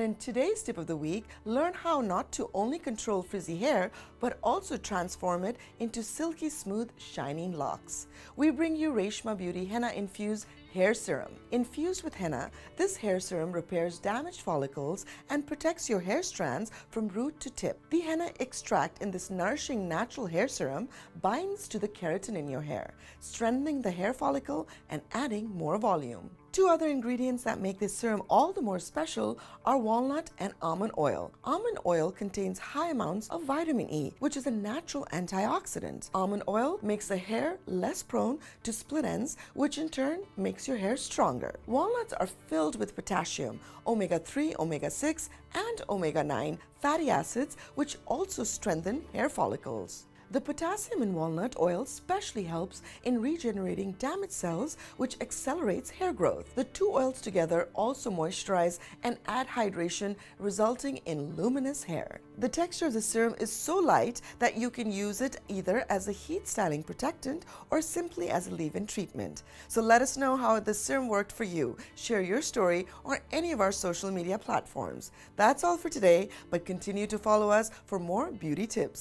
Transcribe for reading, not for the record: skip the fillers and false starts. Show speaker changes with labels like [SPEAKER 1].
[SPEAKER 1] And in today's tip of the week, learn how not to only control frizzy hair, but also transform it into silky smooth, shining locks. We bring you Reshma Beauty Henna-Infused Hair Serum. Infused with henna, this hair serum repairs damaged follicles and protects your hair strands from root to tip. The henna extract in this nourishing natural hair serum binds to the keratin in your hair, strengthening the hair follicle and adding more volume. Two other ingredients that make this serum all the more special are walnut and almond oil. Almond oil contains high amounts of vitamin E, which is a natural antioxidant. Almond oil makes the hair less prone to split ends, which in turn makes your hair stronger. Walnuts are filled with potassium, omega-3, omega-6, and omega-9 fatty acids, which also strengthen hair follicles. The potassium in walnut oil especially helps in regenerating damaged cells, which accelerates hair growth. The two oils together also moisturize and add hydration, resulting in luminous hair. The texture of the serum is so light that you can use it either as a heat styling protectant or simply as a leave-in treatment. So let us know how this serum worked for you. Share your story on any of our social media platforms. That's all for today, but continue to follow us for more beauty tips.